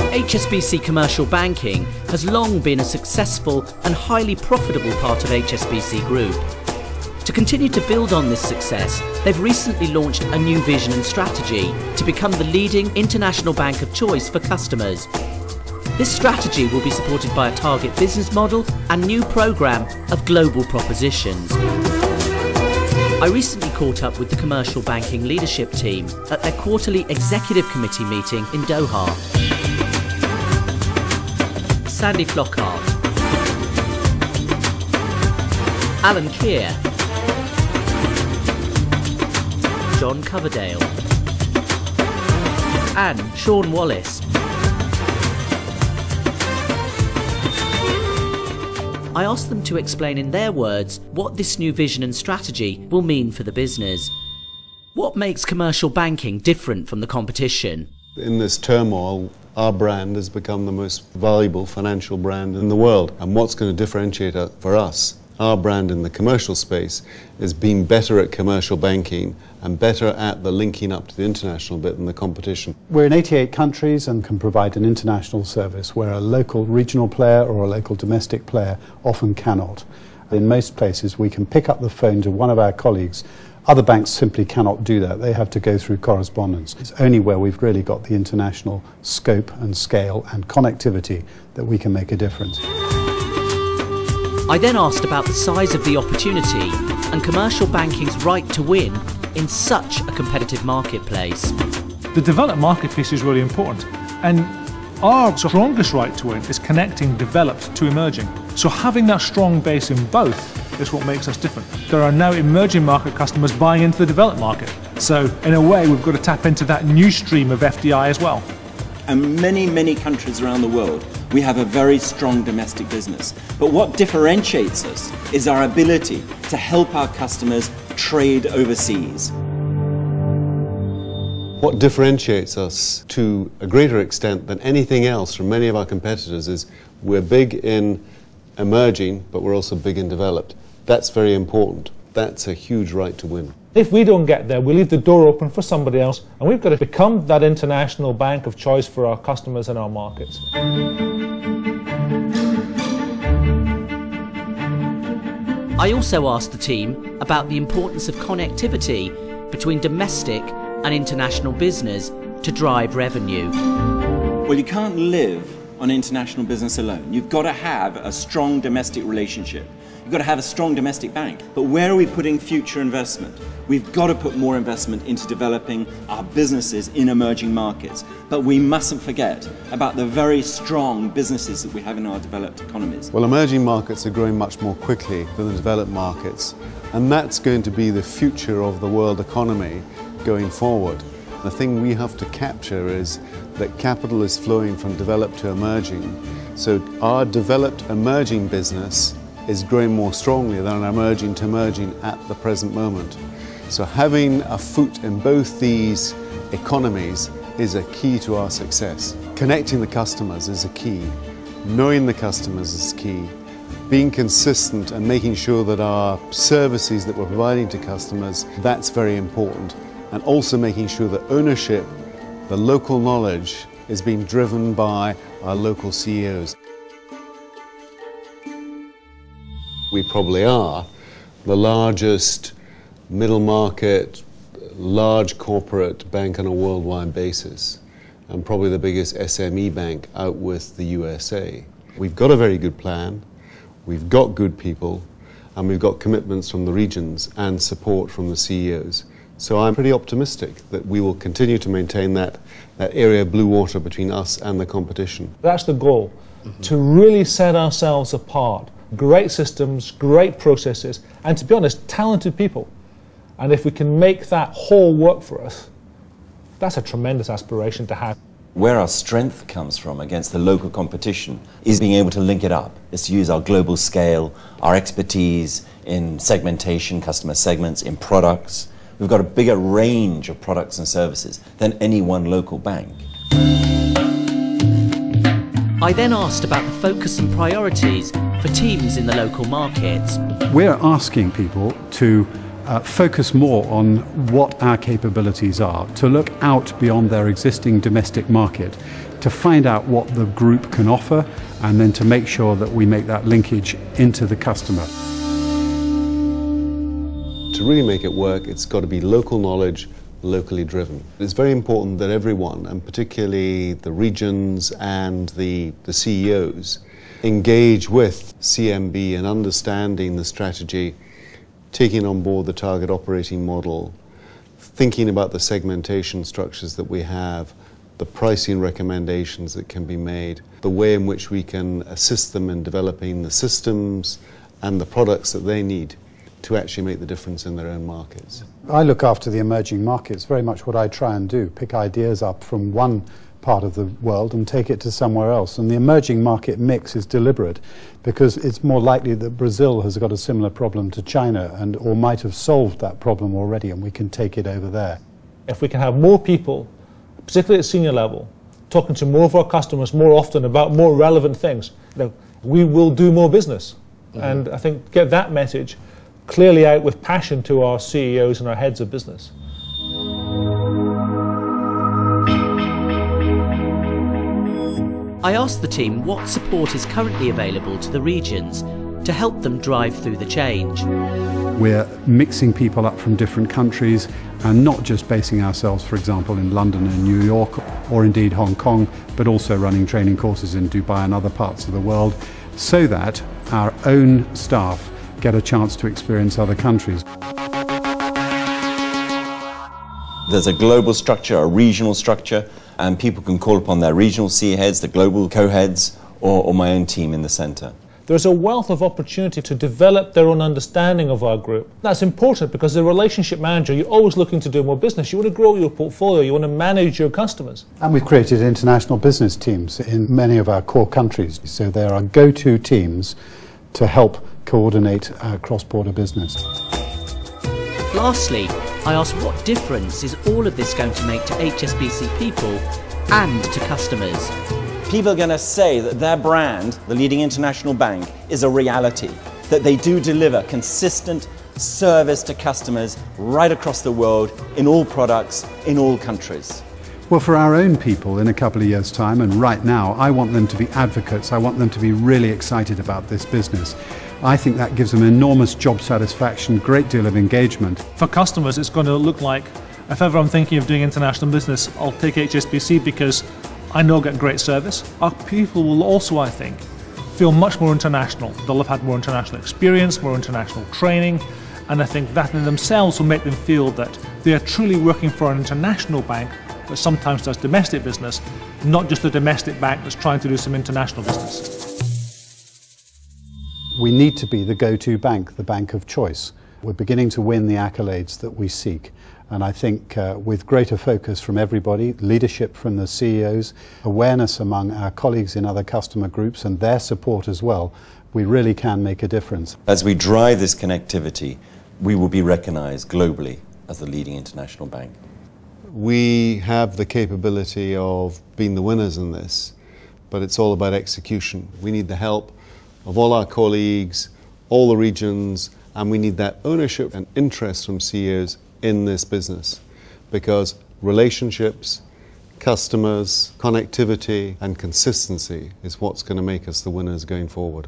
HSBC Commercial Banking has long been a successful and highly profitable part of HSBC Group. To continue to build on this success, they've recently launched a new vision and strategy to become the leading international bank of choice for customers. This strategy will be supported by a target business model and new programme of global propositions. I recently caught up with the commercial banking leadership team at their quarterly executive committee meeting in Doha. Sandy Flockhart, Alan Keir, John Coverdale and Sean Wallace. I asked them to explain in their words what this new vision and strategy will mean for the business. What makes commercial banking different from the competition? In this turmoil, our brand has become the most valuable financial brand in the world. And what's going to differentiate for us, our brand in the commercial space, is being better at commercial banking and better at the linking up to the international bit than the competition. We're in 88 countries and can provide an international service where a local regional player or a local domestic player often cannot. In most places we can pick up the phone to one of our colleagues. Other banks simply cannot do that. They have to go through correspondence. It's only where we've really got the international scope and scale and connectivity that we can make a difference. I then asked about the size of the opportunity and commercial banking's right to win in such a competitive marketplace. The developed market piece is really important, and our strongest right to win is connecting developed to emerging. So having that strong base in both is what makes us different. There are now emerging market customers buying into the developed market. So in a way we've got to tap into that new stream of FDI as well. And many countries around the world, we have a very strong domestic business. But what differentiates us is our ability to help our customers trade overseas. What differentiates us to a greater extent than anything else from many of our competitors is we're big in emerging, but we're also big in developed. That's very important. That's a huge right to win. If we don't get there, we leave the door open for somebody else, and we've got to become that international bank of choice for our customers and our markets. I also asked the team about the importance of connectivity between domestic and international business to drive revenue. Well, you can't live on international business alone. You've got to have a strong domestic relationship. You've got to have a strong domestic bank. But where are we putting future investment? We've got to put more investment into developing our businesses in emerging markets. But we mustn't forget about the very strong businesses that we have in our developed economies. Well, emerging markets are growing much more quickly than the developed markets, and that's going to be the future of the world economy going forward. The thing we have to capture is that capital is flowing from developed to emerging. So our developed emerging business is growing more strongly than our emerging to emerging at the present moment. So having a foot in both these economies is a key to our success. Connecting the customers is a key. Knowing the customers is key. Being consistent and making sure that our services that we're providing to customers, that's very important. And also making sure that ownership, the local knowledge, is being driven by our local CEOs. We probably are the largest middle market, large corporate bank on a worldwide basis, and probably the biggest SME bank out with the USA. We've got a very good plan, we've got good people, and we've got commitments from the regions and support from the CEOs. So I'm pretty optimistic that we will continue to maintain that area of blue water between us and the competition. That's the goal, to really set ourselves apart. Great systems, great processes, and to be honest, talented people. And if we can make that whole work for us, that's a tremendous aspiration to have. Where our strength comes from against the local competition is being able to link it up. It's to use our global scale, our expertise in segmentation, customer segments, in products. We've got a bigger range of products and services than any one local bank. I then asked about the focus and priorities for teams in the local markets. We're asking people to focus more on what our capabilities are, to look out beyond their existing domestic market, to find out what the group can offer and then to make sure that we make that linkage into the customer. To really make it work, it's got to be local knowledge, locally driven. It's very important that everyone, and particularly the regions and the CEOs, engage with CMB in understanding the strategy, taking on board the target operating model, thinking about the segmentation structures that we have, the pricing recommendations that can be made, the way in which we can assist them in developing the systems and the products that they need to actually make the difference in their own markets. I look after the emerging markets, very much what I try and do, pick ideas up from one part of the world and take it to somewhere else. And the emerging market mix is deliberate because it's more likely that Brazil has got a similar problem to China or might have solved that problem already, and we can take it over there. If we can have more people, particularly at senior level, talking to more of our customers more often about more relevant things, we will do more business. And I think get that message clearly out with passion to our CEOs and our heads of business. I asked the team what support is currently available to the regions to help them drive through the change. We're mixing people up from different countries and not just basing ourselves, for example, in London and New York or indeed Hong Kong, but also running training courses in Dubai and other parts of the world so that our own staff get a chance to experience other countries. There's a global structure, a regional structure, and people can call upon their regional C heads, the global co-heads, or my own team in the centre. There's a wealth of opportunity to develop their own understanding of our group. That's important because as a relationship manager, you're always looking to do more business. You want to grow your portfolio, you want to manage your customers. And we've created international business teams in many of our core countries. So there are go-to teams to help coordinate cross-border business. Lastly, I asked what difference is all of this going to make to HSBC people and to customers. People are going to say that their brand, the leading international bank, is a reality, that they do deliver consistent service to customers right across the world, in all products, in all countries. Well, for our own people in a couple of years' time, and right now, I want them to be advocates. I want them to be really excited about this business. I think that gives them enormous job satisfaction, great deal of engagement. For customers, it's going to look like, if ever I'm thinking of doing international business, I'll take HSBC because I know I'll get great service. Our people will also, I think, feel much more international. They'll have had more international experience, more international training, and I think that in themselves will make them feel that they are truly working for an international bank that sometimes does domestic business, not just a domestic bank that's trying to do some international business. We need to be the go-to bank, the bank of choice. We're beginning to win the accolades that we seek. And I think with greater focus from everybody, leadership from the CEOs, awareness among our colleagues in other customer groups and their support as well, we really can make a difference. As we drive this connectivity, we will be recognised globally as the leading international bank. We have the capability of being the winners in this, but it's all about execution. We need the help of all our colleagues, all the regions, and we need that ownership and interest from CEOs in this business, because relationships, customers, connectivity and consistency is what's going to make us the winners going forward.